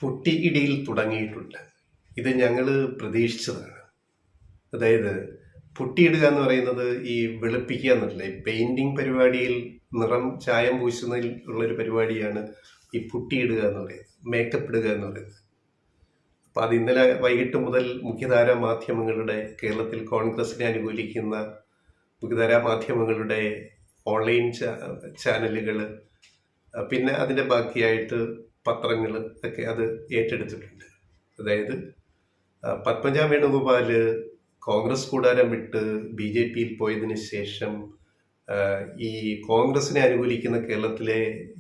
പൊട്ടിയിടിയിൽ തുടങ്ങിയിട്ടുണ്ട്. ഇത് ഞങ്ങൾ പ്രതീക്ഷിച്ചതാണ്. അതായത് പൊട്ടിയിടുക എന്ന് പറയുന്നത് ഈ വെളുപ്പിക്കുക എന്നല്ല, ഈ പെയിന്റിങ് പരിപാടിയിൽ നിറം ചായം പൂശുന്നതിൽ ഉള്ളൊരു പരിപാടിയാണ് ഈ പൊട്ടിയിടുക എന്ന് പറയുന്നത്, മേക്കപ്പ് ഇടുക എന്ന് പറയുന്നത്. അപ്പം അത് ഇന്നലെ വൈകിട്ട് മുതൽ മുഖ്യധാരാ മാധ്യമങ്ങളുടെ, കേരളത്തിൽ കോൺഗ്രസിനെ അനുകൂലിക്കുന്ന മുഖ്യധാരാ മാധ്യമങ്ങളുടെ ഓൺലൈൻ ചാനലുകൾ, പിന്നെ അതിൻ്റെ ബാക്കിയായിട്ട് പത്രങ്ങൾ ഒക്കെ അത് ഏറ്റെടുത്തിട്ടുണ്ട്. അതായത് പത്മജ വേണുഗോപാൽ കോൺഗ്രസ് കൂടാരം വിട്ട് BJPയിൽ പോയതിന് ശേഷം ഈ കോൺഗ്രസിനെ അനുകൂലിക്കുന്ന കേരളത്തിലെ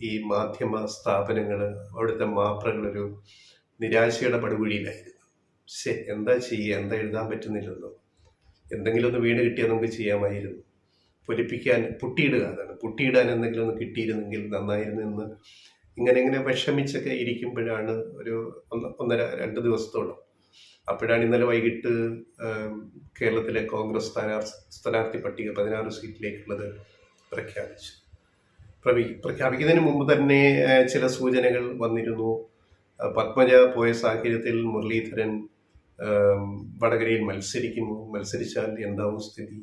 ഈ മാധ്യമ സ്ഥാപനങ്ങൾ, അവിടുത്തെ മാപ്രകളൊരു നിരാശയുടെ പടുകുഴിയിലായിരുന്നു. എന്താ ചെയ്യുക, എന്താ എഴുതാൻ പറ്റുന്നില്ലെന്നോ, എന്തെങ്കിലും ഒന്ന് വീണ് കിട്ടിയാൽ നമുക്ക് ചെയ്യാമായിരുന്നു, പൊലിപ്പിക്കാൻ പൊട്ടിയിടുക, അതാണ് പൊട്ടിയിടാൻ എന്തെങ്കിലും ഒന്ന് കിട്ടിയിരുന്നെങ്കിൽ നന്നായിരുന്നു എന്ന് ഇങ്ങനെ വിഷമിച്ചൊക്കെ ഇരിക്കുമ്പോഴാണ് ഒരു 1-2 ദിവസത്തോളം. അപ്പോഴാണ് ഇന്നലെ വൈകിട്ട് കേരളത്തിലെ കോൺഗ്രസ് സ്ഥാനാർത്ഥി പട്ടിക 16 സീറ്റിലേക്കുള്ളത് പ്രഖ്യാപിക്കുന്നതിന് മുമ്പ് തന്നെ ചില സൂചനകൾ വന്നിരുന്നു. പത്മജ പോയ സാഹചര്യത്തിൽ മുരളീധരൻ വടകരയിൽ മത്സരിക്കുമോ, മത്സരിച്ചാൽ എന്താവും സ്ഥിതി,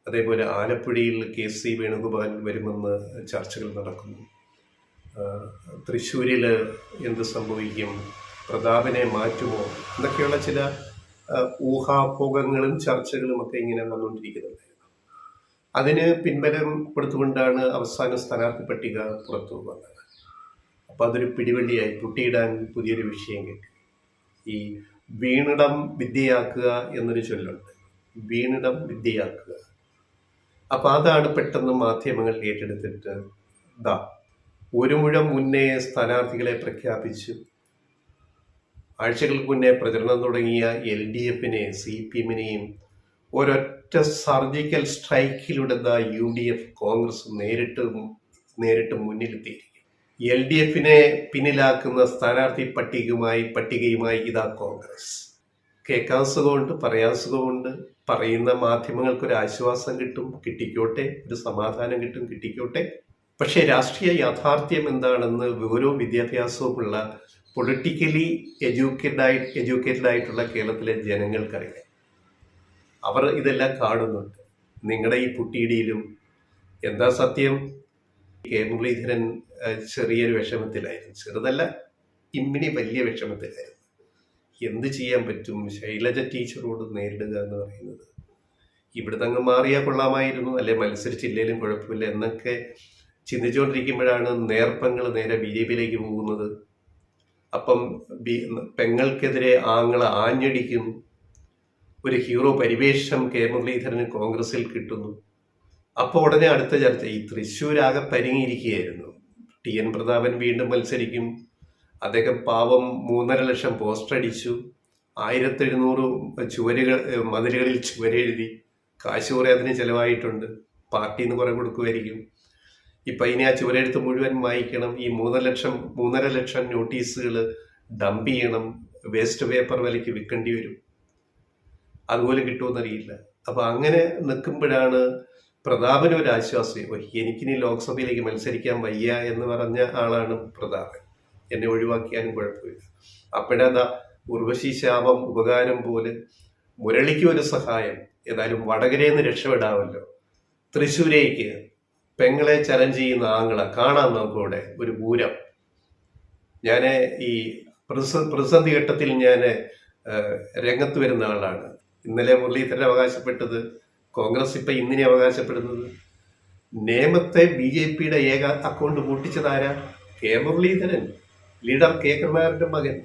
അതേപോലെ ആലപ്പുഴയിൽ KC വേണുഗോപാൽ വരുമെന്ന് ചർച്ചകൾ നടക്കുന്നു. തൃശ്ശൂരിൽ എന്ത് സംഭവിക്കും, പ്രതാപനെ മാറ്റുമോ എന്നൊക്കെയുള്ള ചില ഊഹാഭോഗങ്ങളും ചർച്ചകളും ഒക്കെ ഇങ്ങനെ വന്നുകൊണ്ടിരിക്കുന്നുണ്ടായിരുന്നു. അതിന് പിൻബലം കൊടുത്തുകൊണ്ടാണ് അവസാന സ്ഥാനാർത്ഥി പട്ടിക പുറത്തു വന്നത്. അപ്പം അതൊരു പിടിവള്ളിയായി, പൊട്ടിയിടാൻ പുതിയൊരു വിഷയം കിട്ടി. ഈ വീണിടം വിദ്യയാക്കുക എന്നൊരു ചൊല്ലുണ്ട്, വീണിടം വിദ്യയാക്കുക. അപ്പം അതാണ് പെട്ടെന്ന് മാധ്യമങ്ങൾ ഏറ്റെടുത്തിട്ട് ഒരു മുഴം മുന്നേ സ്ഥാനാർത്ഥികളെ പ്രഖ്യാപിച്ചു. ആഴ്ചകൾക്ക് മുന്നേ പ്രചരണം തുടങ്ങിയ LDFനെ CPMനെയും ഒരൊറ്റ സർജിക്കൽ സ്ട്രൈക്കിലൂടെ UDF കോൺഗ്രസ് നേരിട്ട് മുന്നിലെത്തിയിരിക്കും. LDFനെ പിന്നിലാക്കുന്ന സ്ഥാനാർത്ഥി പട്ടികയുമായി ഇതാ കോൺഗ്രസ്. കേൾക്കാൻ സുഖമുണ്ട്, പറയാൻ സുഖമുണ്ട്. പറയുന്ന മാധ്യമങ്ങൾക്കൊരു ആശ്വാസം കിട്ടും, കിട്ടിക്കോട്ടെ, ഒരു സമാധാനം കിട്ടും, കിട്ടിക്കോട്ടെ. പക്ഷേ രാഷ്ട്രീയ യാഥാർത്ഥ്യം എന്താണെന്ന് വിവരവും വിദ്യാഭ്യാസവുമുള്ള പൊളിറ്റിക്കലി എഡ്യൂക്കേറ്റഡ് ആയിട്ടുള്ള കേരളത്തിലെ ജനങ്ങൾക്കറിയാം. അവർ ഇതെല്ലാം കാണുന്നുണ്ട്. നിങ്ങളുടെ ഈ പൊട്ടിയിടിയിലും എന്താ സത്യം? മുരളീധരൻ ചെറിയൊരു വിഷമത്തിലായിരുന്നു, ചെറുതല്ല, ഇമ്മിനി വലിയ വിഷമത്തിലായിരുന്നു. എന്ത് ചെയ്യാൻ പറ്റും? ശൈലജ ടീച്ചറോട് നേരിടുക എന്ന് പറയുന്നത്, ഇവിടുന്ന് അങ്ങ് മാറിയാൽ കൊള്ളാമായിരുന്നു, അല്ലെ മത്സരിച്ചില്ലേലും കുഴപ്പമില്ല എന്നൊക്കെ ചിന്തിച്ചുകൊണ്ടിരിക്കുമ്പോഴാണ് നേർപ്പങ്ങൾ നേരെ BJPയിലേക്ക് പോകുന്നത്. അപ്പം പെങ്ങൾക്കെതിരെ ആങ്ങള ആഞ്ഞടിക്കും. ഒരു ഹീറോ പരിവേഷം മുരളീധരന് കോൺഗ്രസിൽ കിട്ടുന്നു. അപ്പോൾ ഉടനെ അടുത്ത ചർച്ച, ഈ തൃശ്ശൂരാകെ പരിങ്ങിയിരിക്കുകയായിരുന്നു. TN പ്രതാപൻ വീണ്ടും മത്സരിക്കും. അദ്ദേഹം പാവം 3.5 ലക്ഷം പോസ്റ്റർ അടിച്ചു, 1700 മതിലുകളിൽ ചുവരെഴുതി. കാശ് കുറെ അതിന് ചിലവായിട്ടുണ്ട്, പാർട്ടിയിൽ നിന്ന് കുറെ കൊടുക്കുമായിരിക്കും. ഇപ്പം ഇനി ആ ചുവരെഴുത്ത് മുഴുവൻ വായിക്കണം, ഈ 3.5 ലക്ഷം നോട്ടീസുകൾ ഡംപ് ചെയ്യണം, വേസ്റ്റ് പേപ്പർ വിലയ്ക്ക് വിൽക്കേണ്ടി വരും, അതുപോലെ കിട്ടുമെന്നറിയില്ല. അപ്പം അങ്ങനെ നിൽക്കുമ്പോഴാണ് പ്രതാപന് ഒരു ആശ്വാസം. എനിക്കിനി ലോക്സഭയിലേക്ക് മത്സരിക്കാൻ വയ്യ എന്ന് പറഞ്ഞ ആളാണ് പ്രതാപൻ, എന്നെ ഒഴിവാക്കിയാലും കുഴപ്പമില്ല. അപ്പോഴതാ ഉർവശി ശാപം ഉപകാരം പോലെ മുരളിക്ക് ഒരു സഹായം, ഏതായാലും വടകരയിൽ നിന്ന് രക്ഷപ്പെടാമല്ലോ. തൃശ്ശൂരേക്ക് പെങ്ങളെ ചലഞ്ച് ചെയ്യുന്ന ആങ്ങളെ കാണാം നമുക്കിവിടെ ഒരു പൂരം. ഞാൻ ഈ പ്രതിസന്ധി ഘട്ടത്തിൽ ഞാൻ രംഗത്ത് വരുന്ന ആളാണ്. ഇന്നലെ മുരളീധരൻ അവകാശപ്പെട്ടത്, കോൺഗ്രസ് ഇപ്പം ഇന്നിനെ അവകാശപ്പെടുന്നത്, നേമത്തെ BJPയുടെ ഏക അക്കൗണ്ട് പൂട്ടിച്ചതാരാ? മുരളീധരൻ, ലീഡർ കരുണാകരന്റെ മകൻ.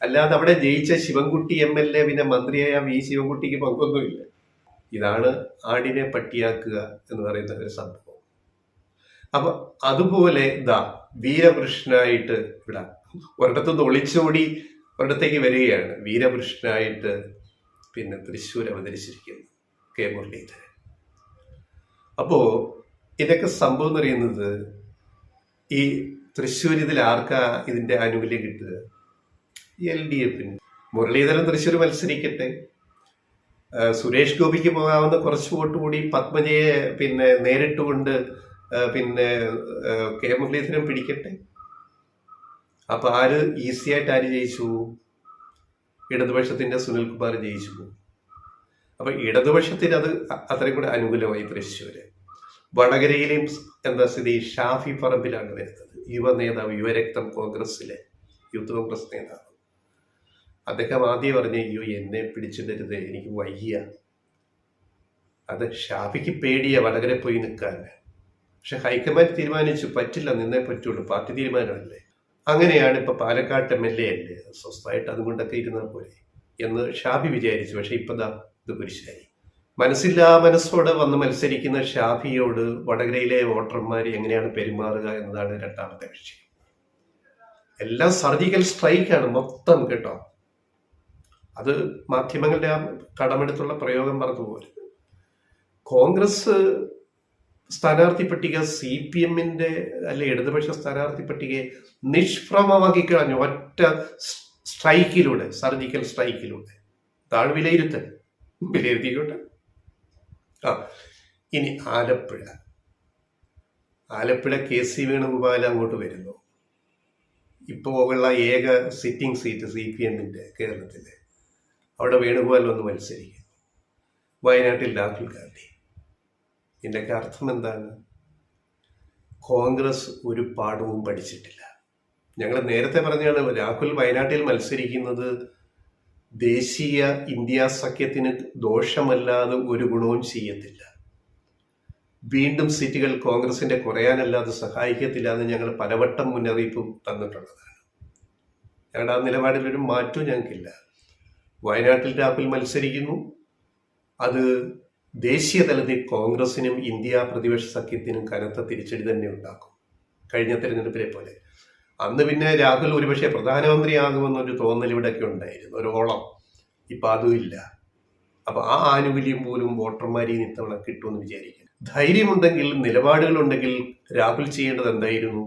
അല്ലാതെ അവിടെ ജയിച്ച ശിവൻകുട്ടി MLA, പിന്നെ മന്ത്രിയായ V ശിവൻകുട്ടിക്ക് പങ്കൊന്നുമില്ല. ഇതാണ് ആടിനെ പട്ടിയാക്കുക എന്ന് പറയുന്ന ഒരു സംഭവം. അപ്പൊ അതുപോലെ വീരപുരുഷനായിട്ട് ഇവിടെ ഒരിടത്തുനിന്ന് ഒളിച്ചോടി ഒരിടത്തേക്ക് വരികയാണ്. വീരപുരുഷനായിട്ട് പിന്നെ തൃശ്ശൂർ അവതരിച്ചിരിക്കുന്നു മുരളീധരൻ. അപ്പോ ഇതൊക്കെ സംഭവം എന്ന് പറയുന്നത്, ഈ തൃശ്ശൂർ ഇതിൽ ആർക്കാ ഇതിന്റെ ആനുകൂല്യം കിട്ടുക? LDFന്. മുരളീധരൻ തൃശ്ശൂർ മത്സരിക്കട്ടെ, സുരേഷ് ഗോപിക്ക് പോകാവുന്ന കുറച്ച് വോട്ട് കൂടി പത്മജയെ പിന്നെ നേരിട്ടുകൊണ്ട് പിന്നെ മുരളീധരൻ പിടിക്കട്ടെ. അപ്പൊ ഈസി ആയിട്ട് ആര് ജയിച്ചു? ഇടതുപക്ഷത്തിന്റെ സുനിൽകുമാർ ജയിച്ചു. അപ്പൊ ഇടതുപക്ഷത്തിന് അത് അത്രയും കൂടെ അനുകൂലമായി തൃശ്ശൂര്. വടകരയിലെയും എന്താ സ്ഥിതി? ഷാഫി പറമ്പിലാണ് വരുന്നത്, യുവ നേതാവ്, യുവരക്തം, കോൺഗ്രസിലെ യൂത്ത് കോൺഗ്രസ് നേതാവ്. അദ്ദേഹം ആദ്യം പറഞ്ഞു, അയ്യോ എന്നെ പിടിച്ചിടരുത്, എനിക്ക് വയ്യ. അത് ഷാഫിക്ക് പേടിയാ വടകര പോയി നിൽക്കാൻ. പക്ഷെ ഹൈക്കമാൻഡ് തീരുമാനിച്ചു, പറ്റില്ല, നിന്നേ പറ്റുള്ളൂ, പാർട്ടി തീരുമാനമല്ലേ. അങ്ങനെയാണ് ഇപ്പൊ പാലക്കാട് MLA അല്ലേ, സ്വസ്ഥമായിട്ട് അതുകൊണ്ടൊക്കെ ഇരുന്നാൽ പോലെ എന്ന് ഷാഫി വിചാരിച്ചു. പക്ഷെ ഇപ്പൊ ഇത് കുരിശായി. മനസ്സില്ലാ മനസ്സോടെ വന്ന് മത്സരിക്കുന്ന ഷാഫിയോട് വടകരയിലെ വോട്ടർമാർ എങ്ങനെയാണ് പെരുമാറുക എന്നതാണ് രണ്ടാമത്തെ വിഷയം. എല്ലാം സർജിക്കൽ സ്ട്രൈക്കാണ് മൊത്തം കേട്ടോ. അത് മാധ്യമങ്ങളുടെ ആ കടമെടുത്തുള്ള പ്രയോഗം പറഞ്ഞുപോലെ. കോൺഗ്രസ് സ്ഥാനാർത്ഥി പട്ടിക CPM അല്ലെ ഇടതുപക്ഷ സ്ഥാനാർത്ഥി പട്ടികയെ നിഷ്പ്രമമാക്കി കളഞ്ഞു ഒറ്റ സ്ട്രൈക്കിലൂടെ, സർജിക്കൽ സ്ട്രൈക്കിലൂടെ. താഴെ വിലയിരുത്തിക്കോട്ടെ. ഇനി ആലപ്പുഴ KC വേണുഗോപാൽ അങ്ങോട്ട് വരുന്നു. ഇപ്പോൾ ഉള്ള ഏക സിറ്റിംഗ് സീറ്റ് CPM കേരളത്തിലെ, അവിടെ വേണുഗോപാൽ വന്ന് മത്സരിക്കും. വയനാട്ടിൽ രാഹുൽ ഗാന്ധി. ഇതിൻ്റെയൊക്കെ അർത്ഥം എന്താണ്? കോൺഗ്രസ് ഒരു പാഠവും പഠിച്ചിട്ടില്ല. ഞങ്ങൾ നേരത്തെ പറഞ്ഞാണ്, രാഹുൽ വയനാട്ടിൽ മത്സരിക്കുന്നത് ദേശീയ ഇന്ത്യ സഖ്യത്തിന് ദോഷമല്ലാതെ ഒരു ഗുണവും ചെയ്യത്തില്ല. വീണ്ടും സീറ്റുകൾ കോൺഗ്രസിന്റെ കുറയാനല്ലാതെ സഹായിക്കത്തില്ല എന്ന് ഞങ്ങൾ പലവട്ടം മുന്നറിയിപ്പും തന്നിട്ടുള്ളതാണ്. ഞങ്ങളുടെ ആ നിലപാടിലൊരു മാറ്റവും ഞങ്ങൾക്കില്ല. വയനാട്ടിൽ രാഹുൽ മത്സരിക്കുന്നു, അത് ദേശീയ തലത്തിൽ കോൺഗ്രസിനും ഇന്ത്യ പ്രതിപക്ഷ സഖ്യത്തിനും കനത്ത തിരിച്ചടി തന്നെ ഉണ്ടാക്കും, കഴിഞ്ഞ തെരഞ്ഞെടുപ്പിലെ പോലെ. അന്ന് പിന്നെ രാഹുൽ ഒരുപക്ഷെ പ്രധാനമന്ത്രിയാകുമെന്നൊരു തോന്നൽ ഇവിടെയൊക്കെ ഉണ്ടായിരുന്നു, ഒരു ഓളം. ഇപ്പം അതും ഇല്ല. അപ്പൊ ആ ആനുകൂല്യം പോലും വോട്ടർമാരിൽ നിന്ന് ഇത്തവണ കിട്ടുമെന്ന് വിചാരിക്കുന്നു. ധൈര്യമുണ്ടെങ്കിൽ, നിലപാടുകളുണ്ടെങ്കിൽ രാഹുൽ ചെയ്യേണ്ടത് എന്തായിരുന്നു?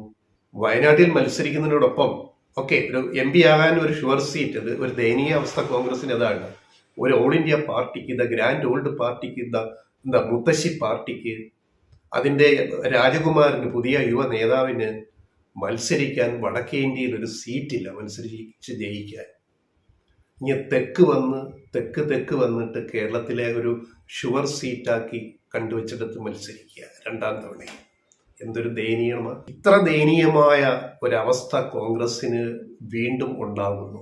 വയനാട്ടിൽ മത്സരിക്കുന്നതിനോടൊപ്പം ഒരു MP ആകാൻ ഒരു ഷുവർ സീറ്റ്, അത് ഒരു ദയനീയ അവസ്ഥ കോൺഗ്രസിന്. അതാണ് ഒരു ഓൾ ഇന്ത്യ പാർട്ടിക്ക്, ഗ്രാൻഡ് ഓൾഡ് പാർട്ടിക്ക്, മുത്തശ്ശി പാർട്ടിക്ക്, അതിന്റെ രാജകുമാരന്, പുതിയ യുവ നേതാവിന് മത്സരിക്കാൻ വടക്കേ ഇന്ത്യയിൽ ഒരു സീറ്റില്ല മത്സരിച്ച് ജയിക്കാൻ. ഇനി തെക്ക് വന്നിട്ട് കേരളത്തിലെ ഒരു ഷുവർ സീറ്റാക്കി കണ്ടുവച്ചിടത്ത് മത്സരിക്കുക രണ്ടാം തവണയും. എന്തൊരു ദയനീയമാണ്! ഇത്ര ദയനീയമായ ഒരവസ്ഥ കോൺഗ്രസിന് വീണ്ടും ഉണ്ടാകുന്നു.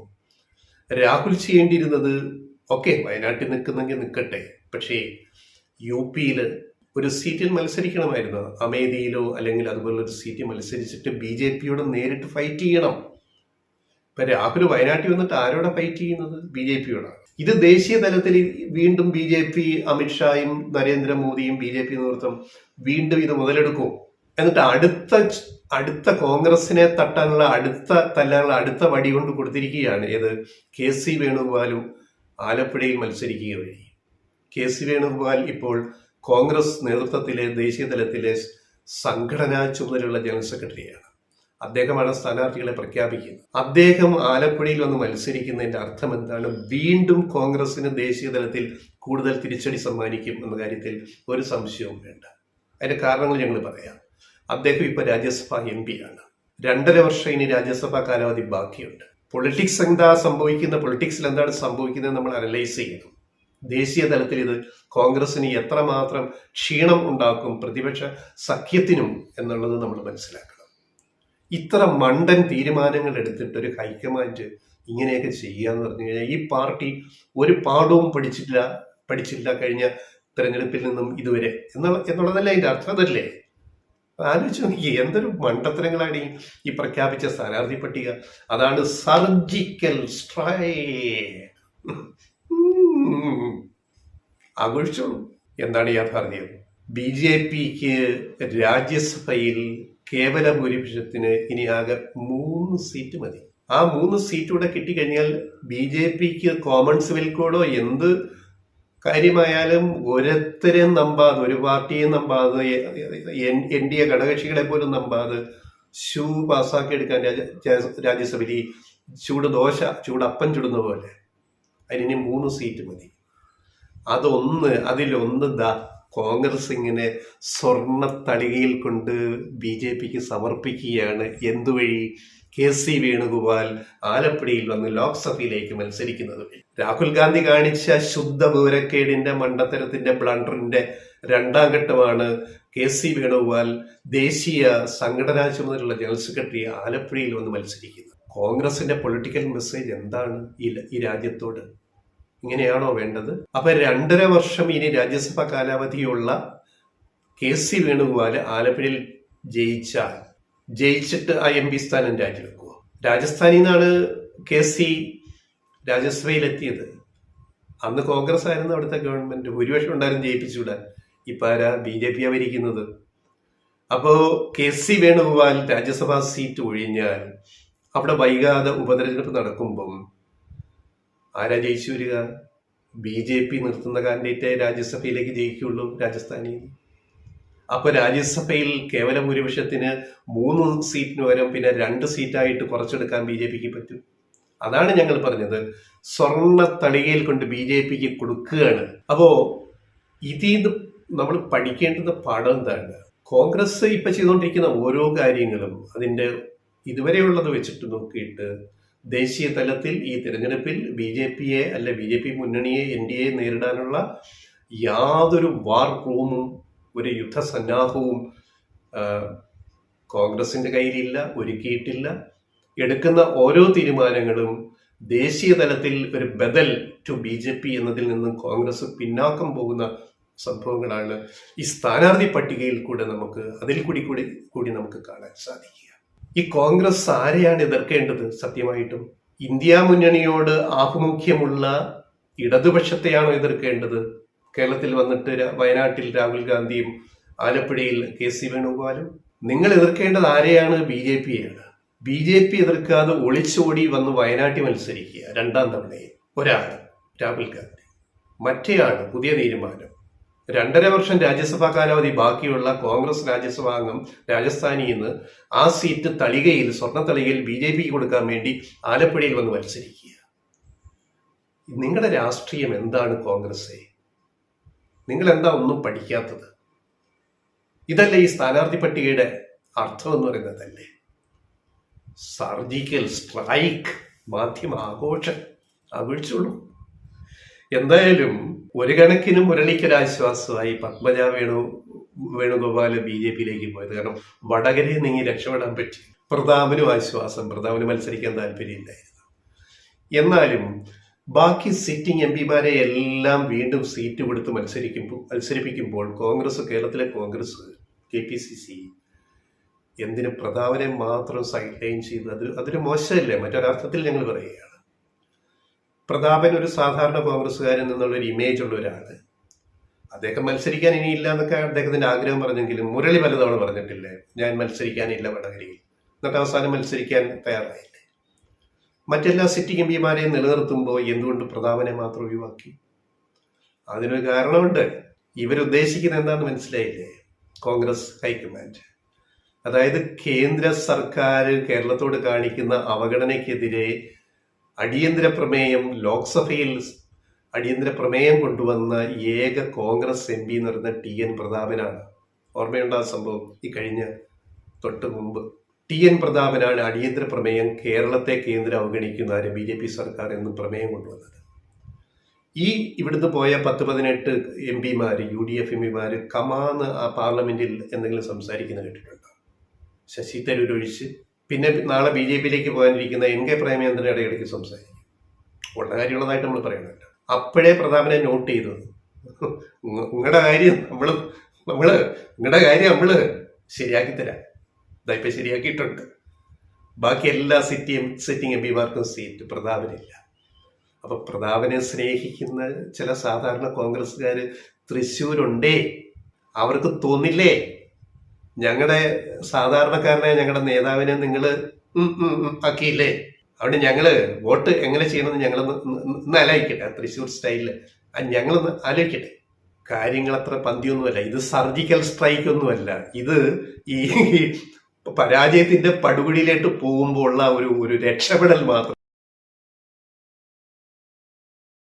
രാഹുൽ ചെയ്യേണ്ടിയിരുന്നത് വയനാട്ടിൽ നിൽക്കുന്നെങ്കിൽ നിൽക്കട്ടെ, പക്ഷേ UP ഒരു സീറ്റിൽ മത്സരിക്കണമായിരുന്നു. അമേഠിയിലോ അല്ലെങ്കിൽ അതുപോലൊരു സീറ്റിൽ മത്സരിച്ചിട്ട് BJPയോട് നേരിട്ട് ഫൈറ്റ് ചെയ്യണം. ഇപ്പൊ രാഹുൽ വയനാട്ടിൽ വന്നിട്ട് ആരോടെ ഫൈറ്റ് ചെയ്യുന്നത്? BJPയോടാണ്. ഇത് ദേശീയ തലത്തിൽ വീണ്ടും BJP, അമിത്ഷായും നരേന്ദ്രമോദിയും BJP നേതൃത്വം വീണ്ടും ഇത് മുതലെടുക്കും. എന്നിട്ട് അടുത്ത കോൺഗ്രസിനെ തട്ടാനുള്ള, തല്ലാനുള്ള അടുത്ത വടി കൊണ്ട് കൊടുത്തിരിക്കുകയാണ്. ഏത്? KC വേണുഗോപാലും ആലപ്പുഴയിൽ മത്സരിക്കുക വഴി. KC വേണുഗോപാൽ ഇപ്പോൾ കോൺഗ്രസ് നേതൃത്വത്തിലെ ദേശീയ തലത്തിലെ സംഘടനാ ചുമതലയുള്ള ജനറൽ സെക്രട്ടറിയാണ്. അദ്ദേഹമാണ് സ്ഥാനാർത്ഥികളെ പ്രഖ്യാപിക്കുന്നത്. അദ്ദേഹം ആലപ്പുഴയിൽ വന്ന് മത്സരിക്കുന്നതിന്റെ അർത്ഥം എന്താണ്? വീണ്ടും കോൺഗ്രസിന് ദേശീയ തലത്തിൽ കൂടുതൽ തിരിച്ചടി സമ്മാനിക്കും എന്ന കാര്യത്തിൽ ഒരു സംശയവും വേണ്ട. അതിന്റെ കാരണങ്ങൾ ഞങ്ങൾ പറയാം. അദ്ദേഹം ഇപ്പൊ രാജ്യസഭ MP ആണ്. 2.5 വർഷം ഇനി രാജ്യസഭാ കാലാവധി ബാക്കിയുണ്ട്. പൊളിറ്റിക്സിൽ എന്താണ് സംഭവിക്കുന്നത് നമ്മൾ അനലൈസ് ചെയ്യണം. ദേശീയ തലത്തിൽ ഇത് കോൺഗ്രസിന് എത്രമാത്രം ക്ഷീണം ഉണ്ടാക്കും, പ്രതിപക്ഷ സഖ്യത്തിനും എന്നുള്ളത് നമ്മൾ മനസ്സിലാക്കണം. ഇത്ര മണ്ടൻ തീരുമാനങ്ങൾ എടുത്തിട്ട് ഒരു ഹൈക്കമാൻഡ് ഇങ്ങനെയൊക്കെ ചെയ്യാന്ന് പറഞ്ഞു കഴിഞ്ഞാൽ, ഈ പാർട്ടി ഒരു പാഠവും പഠിച്ചില്ല കഴിഞ്ഞ തെരഞ്ഞെടുപ്പിൽ നിന്നും ഇതുവരെ എന്നുള്ളതല്ലേ അതിന്റെ അർത്ഥം. അതല്ലേ? ആലോചിച്ച് നോക്കി, എന്തൊരു മണ്ടത്തരങ്ങളാണ് ഈ പ്രഖ്യാപിച്ച സ്ഥാനാർത്ഥി പട്ടിക. അതാണ് സർജിക്കൽ സ്ട്രൈക്ക്. ആഘോഷിച്ചോളൂ. എന്താണ് യാഥാർത്ഥ്യം? BJPക്ക് രാജ്യസഭയിൽ കേവല ഭൂരിപക്ഷത്തിന് ഇനി ആകെ 3 സീറ്റ് മതി. ആ 3 സീറ്റ് കൂടെ കിട്ടിക്കഴിഞ്ഞാൽ BJPക്ക് കോമൺ സിവിൽ കോഡോ എന്ത് കാര്യമായാലും ഒരുത്തരെയും നമ്പാതെ, ഒരു പാർട്ടിയും നമ്പാതെ, NDA ഘടകകക്ഷികളെ പോലും നമ്പാതെ പാസ്സാക്കി എടുക്കാൻ രാജ്യസഭയിൽ ചൂടപ്പം ചുടുന്ന പോലെ. അതിന് 3 സീറ്റ് മതി. അതിലൊന്ന് കോൺഗ്രസ് ഇങ്ങനെ സ്വർണ്ണ തളികയിൽ കൊണ്ട് BJPക്ക് സമർപ്പിക്കുകയാണ്. എന്തുവഴി? KC വേണുഗോപാൽ ആലപ്പുഴയിൽ വന്ന് ലോക്സഭയിലേക്ക് മത്സരിക്കുന്നത്. രാഹുൽ ഗാന്ധി കാണിച്ച ശുദ്ധ വിവരക്കേടിന്റെ മണ്ടത്തരത്തിന്റെ ബ്ലണ്ടറിന്റെ രണ്ടാം ഘട്ടമാണ് KC വേണുഗോപാൽ ദേശീയ സംഘടനാ ചുമതലയുള്ള ജനറൽ സെക്രട്ടറി ആലപ്പുഴയിൽ വന്ന് മത്സരിക്കുന്നത്. കോൺഗ്രസിന്റെ പൊളിറ്റിക്കൽ മെസ്സേജ് എന്താണ് ഈ രാജ്യത്തോട്? ഇങ്ങനെയാണോ വേണ്ടത്? അപ്പൊ 2.5 വർഷം ഇനി രാജ്യസഭ കാലാവധിയുള്ള KC വേണുഗോപാൽ ആലപ്പുഴയിൽ ജയിച്ചിട്ട് ആ MP സ്ഥാനം രാജിവെക്കുമോ? രാജസ്ഥാനിൽ നിന്നാണ് KC രാജ്യസഭയിലെത്തിയത്. അന്ന് കോൺഗ്രസ് ആയിരുന്നു അവിടുത്തെ ഗവൺമെന്റ്, ഭൂരിപക്ഷം ഉണ്ടായിരുന്നു ജയിപ്പിച്ചുവിടാൻ. ഇപ്പൊ ആരാ? BJP ഭരിക്കുന്നത്. അപ്പോ KC വേണുഗോപാൽ രാജ്യസഭാ സീറ്റ് ഒഴിഞ്ഞാൽ അവിടെ വൈകാതെ ഉപതെരഞ്ഞെടുപ്പ് നടക്കുമ്പം ആരാ ജയിച്ചു വരിക? BJP നിർത്തുന്ന കാൻഡിഡേറ്റ് രാജ്യസഭയിലേക്ക് ജയിക്കുള്ളൂ രാജസ്ഥാനിൽ. അപ്പൊ രാജ്യസഭയിൽ കേവല ഭൂരിപക്ഷത്തിന് 3 സീറ്റിന് പകരം പിന്നെ 2 സീറ്റായിട്ട് കുറച്ചെടുക്കാൻ BJPക്ക് പറ്റും. അതാണ് ഞങ്ങൾ പറഞ്ഞത്, സ്വർണ്ണ തളികയിൽ കൊണ്ട് BJPക്ക് കൊടുക്കുകയാണ്. അപ്പോ ഇതിന്ന് നമ്മൾ പഠിക്കേണ്ടുന്ന പാഠം എന്താണ്? കോൺഗ്രസ് ഇപ്പൊ ചെയ്തുകൊണ്ടിരിക്കുന്ന ഓരോ കാര്യങ്ങളും അതിന്റെ ഇതുവരെയുള്ളത് വെച്ചിട്ട് നോക്കിയിട്ട് ദേശീയ തലത്തിൽ ഈ തിരഞ്ഞെടുപ്പിൽ BJPയെ അല്ല BJP മുന്നണിയെ NDA നേരിടാനുള്ള യാതൊരു വാർ റൂമും ഒരു യുദ്ധസന്നാഹവും കോൺഗ്രസിന്റെ കയ്യിലില്ല, ഒരുക്കിയിട്ടില്ല. എടുക്കുന്ന ഓരോ തീരുമാനങ്ങളും ദേശീയ തലത്തിൽ ഒരു ബദൽ ടു BJP എന്നതിൽ നിന്നും കോൺഗ്രസ് പിന്നാക്കം പോകുന്ന സംഭവങ്ങളാണ് ഈ സ്ഥാനാർത്ഥി പട്ടികയിൽ കൂടെ അതിൽ കൂടി നമുക്ക് കാണാൻ സാധിക്കുക. ഈ കോൺഗ്രസ് ആരെയാണ് എതിർക്കേണ്ടത്? സത്യമായിട്ടും ഇന്ത്യ മുന്നണിയോട് ആഭിമുഖ്യമുള്ള ഇടതുപക്ഷത്തെയാണോ എതിർക്കേണ്ടത്? കേരളത്തിൽ വന്നിട്ട് വയനാട്ടിൽ രാഹുൽ ഗാന്ധിയും ആലപ്പുഴയിൽ KC വേണുഗോപാലും. നിങ്ങൾ എതിർക്കേണ്ടത് ആരെയാണ്? BJPയാണ്. BJP എതിർക്കാതെ ഒളിച്ചോടി വന്ന് വയനാട്ടിൽ മത്സരിക്കുക 2ാം തവണയും. ഒരാൾ രാഹുൽ ഗാന്ധി, മറ്റേയാൾ പുതിയ തീരുമാനം. 2.5 വർഷം രാജ്യസഭാ കാലാവധി ബാക്കിയുള്ള കോൺഗ്രസ് രാജ്യസഭാ അംഗം രാജസ്ഥാനിൽ നിന്ന് ആ സീറ്റ് തളികയിൽ, സ്വർണ്ണ തളികയിൽ BJPക്ക് കൊടുക്കാൻ വേണ്ടി ആലപ്പുഴയിൽ വന്ന് മത്സരിക്കുക. നിങ്ങളുടെ രാഷ്ട്രീയം എന്താണ് കോൺഗ്രസേ? നിങ്ങൾ എന്താ ഒന്നും പഠിക്കാത്തത്? ഇതല്ലേ ഈ സ്ഥാനാർത്ഥി പട്ടികയുടെ അർത്ഥം എന്ന് പറയുന്നതല്ലേ? സർജിക്കൽ സ്ട്രൈക്ക്, മാധ്യമ ആഘോഷിച്ചോളൂ. എന്തായാലും ഒരു കണക്കിന് മുരളിക്കൊരാശ്വാസമായി പത്മജ വേണുഗോപാല് BJPയിലേക്ക് പോയത്. കാരണം വടകരയിൽ നീങ്ങി രക്ഷപ്പെടാൻ പറ്റി. പ്രതാപനും ആശ്വാസം, പ്രതാപന് മത്സരിക്കാൻ താല്പര്യമില്ലായിരുന്നു. എന്നാലും ബാക്കി സിറ്റിംഗ് MPമാരെ എല്ലാം വീണ്ടും സീറ്റ് കൊടുത്ത് മത്സരിപ്പിക്കുമ്പോൾ കേരളത്തിലെ കോൺഗ്രസ് KPCC എന്തിന് പ്രതാപനെ മാത്രം സൈഡ് ലൈൻ ചെയ്ത്? അതൊരു മോശമല്ലേ? മറ്റൊരർത്ഥത്തിൽ ഞങ്ങൾ പറയുകയാണ്. പ്രതാപൻ ഒരു സാധാരണ കോൺഗ്രസ്സുകാരൻ എന്നുള്ളൊരു ഇമേജ് ഉള്ള ഒരാള്. അദ്ദേഹം മത്സരിക്കാൻ ഇനിയില്ല എന്നൊക്കെ അദ്ദേഹത്തിന്റെ ആഗ്രഹം പറഞ്ഞെങ്കിലും മുരളി പലതവണ പറഞ്ഞിട്ടില്ലേ, ഞാൻ മത്സരിക്കാനില്ല വടകരയിൽ. എന്നിട്ട് അവസാനം മത്സരിക്കാൻ തയ്യാറായില്ലേ? മറ്റെല്ലാ സിറ്റിംഗ് MPമാരെയും നിലനിർത്തുമ്പോൾ എന്തുകൊണ്ട് പ്രതാപനെ മാത്രം ഒഴിവാക്കി? അതിനൊരു കാരണമുണ്ട്. ഇവരുദ്ദേശിക്കുന്നത് എന്താണെന്ന് മനസ്സിലായില്ലേ? കോൺഗ്രസ് ഹൈക്കമാൻഡ്, അതായത് കേന്ദ്ര സർക്കാർ കേരളത്തോട് കാണിക്കുന്ന അവഗണനയ്ക്കെതിരെ അടിയന്തര പ്രമേയം, ലോക്സഭയിൽ അടിയന്തര പ്രമേയം കൊണ്ടുവന്ന ഏക കോൺഗ്രസ് MP എന്ന് പറയുന്ന TN പ്രതാപനാണ്. ഓർമ്മയുണ്ടാ സംഭവം? ഈ കഴിഞ്ഞ തൊട്ട് മുമ്പ് TN പ്രതാപനാണ് അടിയന്തര പ്രമേയം, കേരളത്തെ കേന്ദ്രം അവഗണിക്കുന്ന BJP സർക്കാർ എന്ന് പ്രമേയം കൊണ്ടുവന്നത്. ഇവിടുന്ന് പോയ 10-18 MPമാര്, UDF MPമാര് കമാന്ന് ആ പാർലമെന്റിൽ എന്തെങ്കിലും സംസാരിക്കുന്ന കേട്ടിട്ടുണ്ടോ? ശശി തരൂർ ഒഴിച്ച്. പിന്നെ നാളെ BJPയിലേക്ക് പോകാനിരിക്കുന്ന NK പ്രേമചന്ദ്രൻ ഇടയ്ക്കിടയ്ക്ക് സംസാരിക്കും. ഉള്ള കാര്യമുള്ളതായിട്ട് നമ്മൾ പറയണമല്ലോ. അപ്പോഴേ പ്രതാപനെ നോട്ട് ചെയ്തത്, നിങ്ങളുടെ കാര്യം നമ്മള് ശരിയാക്കി തരാം. ഇതായിപ്പോ ശരിയാക്കിയിട്ടുണ്ട്. ബാക്കി എല്ലാ സിറ്റിംഗ് MPമാർക്കും സീറ്റ്, പ്രതാപനില്ല. അപ്പൊ പ്രതാപനെ സ്നേഹിക്കുന്ന ചില സാധാരണ കോൺഗ്രസ്സുകാര് തൃശ്ശൂരുണ്ടേ. അവർക്ക് തോന്നില്ലേ, ഞങ്ങളുടെ സാധാരണക്കാരനെ, ഞങ്ങളുടെ നേതാവിനെ നിങ്ങൾ ആക്കിയില്ലേ, അവിടെ ഞങ്ങള് വോട്ട് എങ്ങനെ ചെയ്യണമെന്ന് ഞങ്ങളൊന്ന് ആലോചിക്കട്ടെ. തൃശ്ശൂർ സ്റ്റൈലില് ഞങ്ങളൊന്ന് ആലോചിക്കട്ടെ. കാര്യങ്ങൾ അത്ര പന്തിയൊന്നുമല്ല. ഇത് സർജിക്കൽ സ്ട്രൈക്ക് ഒന്നുമല്ല. ഇത് ഈ പരാജയത്തിന്റെ പടുകുഴിയിലേക്ക് പോകുമ്പോൾ ഉള്ള ഒരു രക്ഷപ്പെടൽ മാത്രം.